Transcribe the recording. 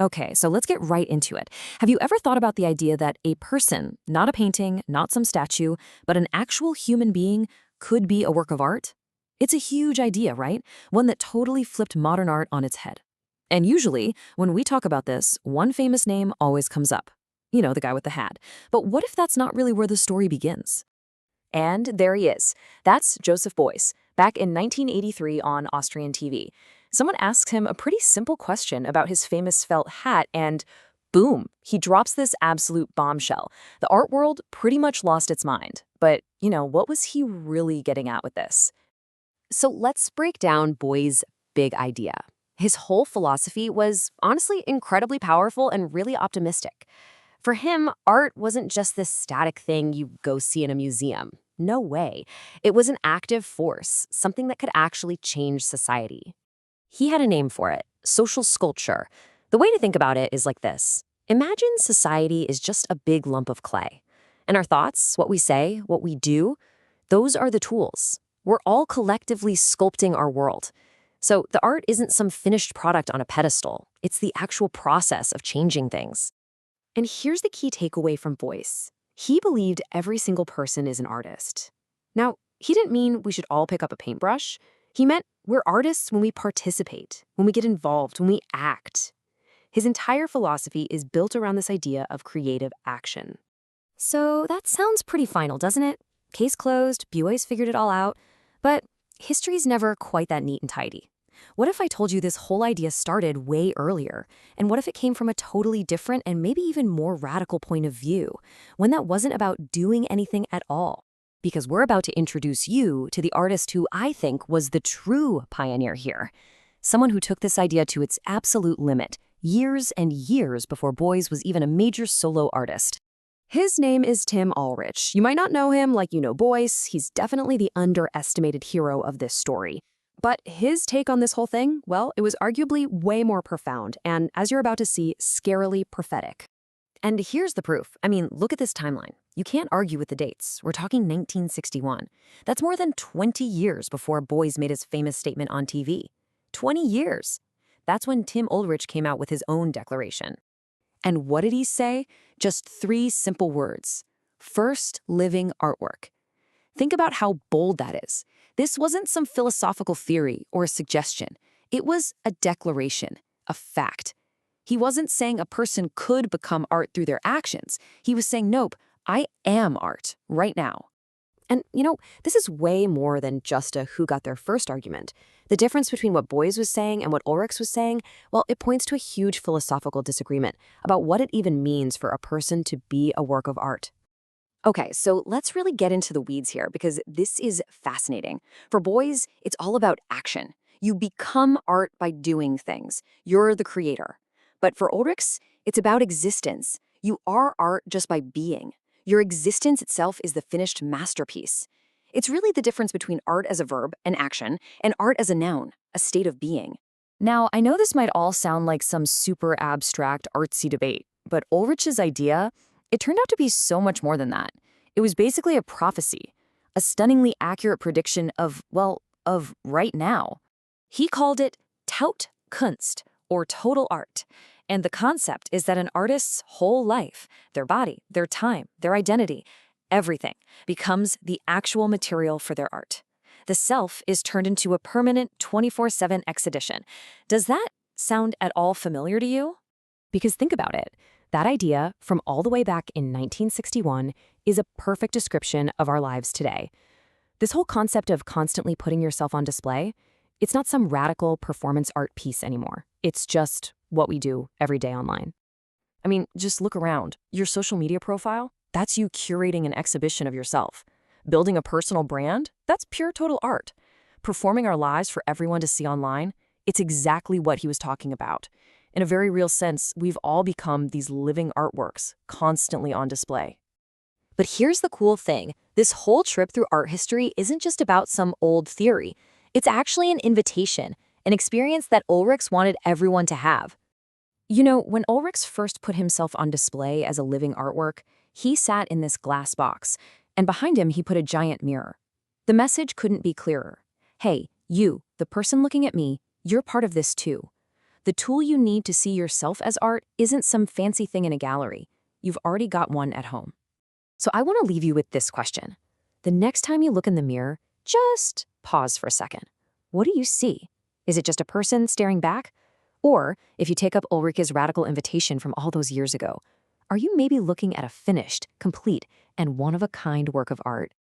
Okay, so let's get right into it. Have you ever thought about the idea that a person, not a painting, not some statue, but an actual human being, could be a work of art? It's a huge idea, right? One that totally flipped modern art on its head. And usually, when we talk about this, one famous name always comes up. You know, the guy with the hat. But what if that's not really where the story begins? And there he is. That's Joseph Beuys, back in 1983 on Austrian TV. Someone asks him a pretty simple question about his famous felt hat, and boom, he drops this absolute bombshell. The art world pretty much lost its mind. But, what was he really getting at with this? So let's break down Beuys' big idea. His whole philosophy was honestly incredibly powerful and really optimistic. For him, art wasn't just this static thing you go see in a museum. No way. It was an active force, something that could actually change society. He had a name for it, social sculpture. The way to think about it is like this. Imagine society is just a big lump of clay. And our thoughts, what we say, what we do, those are the tools. We're all collectively sculpting our world. So the art isn't some finished product on a pedestal. It's the actual process of changing things. And here's the key takeaway from Beuys. He believed every single person is an artist. Now, he didn't mean we should all pick up a paintbrush. He meant we're artists when we participate, when we get involved, when we act. His entire philosophy is built around this idea of creative action. So that sounds pretty final, doesn't it? Case closed, Beuys figured it all out. But history's never quite that neat and tidy. What if I told you this whole idea started way earlier? And what if it came from a totally different and maybe even more radical point of view, one that wasn't about doing anything at all? Because we're about to introduce you to the artist who I think was the true pioneer here. Someone who took this idea to its absolute limit, years and years before Beuys was even a major solo artist. His name is Timm Ulrichs. You might not know him like you know Beuys. He's definitely the underestimated hero of this story. But his take on this whole thing, well, it was arguably way more profound and, as you're about to see, scarily prophetic. And here's the proof. I mean, look at this timeline. You can't argue with the dates. We're talking 1961. That's more than 20 years before Beuys made his famous statement on TV. 20 years. That's when Timm Ulrich came out with his own declaration. And what did he say? Just 3 simple words. First living artwork. Think about how bold that is. This wasn't some philosophical theory or a suggestion. It was a declaration, a fact. He wasn't saying a person could become art through their actions. He was saying, nope, I am art right now. And, this is way more than just a who got there first argument. The difference between what Beuys was saying and what Ulrichs was saying, well, it points to a huge philosophical disagreement about what it even means for a person to be a work of art. Okay, so let's really get into the weeds here because this is fascinating. For Beuys, it's all about action. You become art by doing things. You're the creator. But for Ulrichs, it's about existence. You are art just by being. Your existence itself is the finished masterpiece. It's really the difference between art as a verb, an action, and art as a noun, a state of being. Now, I know this might all sound like some super abstract, artsy debate, but Ulrich's idea, it turned out to be so much more than that. It was basically a prophecy, a stunningly accurate prediction of right now. He called it Taut Kunst, or total art. And the concept is that an artist's whole life, their body, their time, their identity, everything becomes the actual material for their art. The self is turned into a permanent 24/7 exhibition. Does that sound at all familiar to you? Because think about it. That idea, from all the way back in 1961, is a perfect description of our lives today. This whole concept of constantly putting yourself on display, it's not some radical performance art piece anymore. It's just what we do every day online. I mean, just look around. Your social media profile, that's you curating an exhibition of yourself. Building a personal brand, that's pure total art. Performing our lives for everyone to see online, it's exactly what he was talking about. In a very real sense, we've all become these living artworks, constantly on display. But here's the cool thing. This whole trip through art history isn't just about some old theory. It's actually an invitation, an experience that Ulrichs wanted everyone to have. When Ulrichs first put himself on display as a living artwork, he sat in this glass box, and behind him he put a giant mirror. The message couldn't be clearer. Hey, you, the person looking at me, you're part of this too. The tool you need to see yourself as art isn't some fancy thing in a gallery. You've already got one at home. So I want to leave you with this question. The next time you look in the mirror, just pause for a second. What do you see? Is it just a person staring back? Or, if you take up Ulrich's radical invitation from all those years ago, are you maybe looking at a finished, complete, and one-of-a-kind work of art?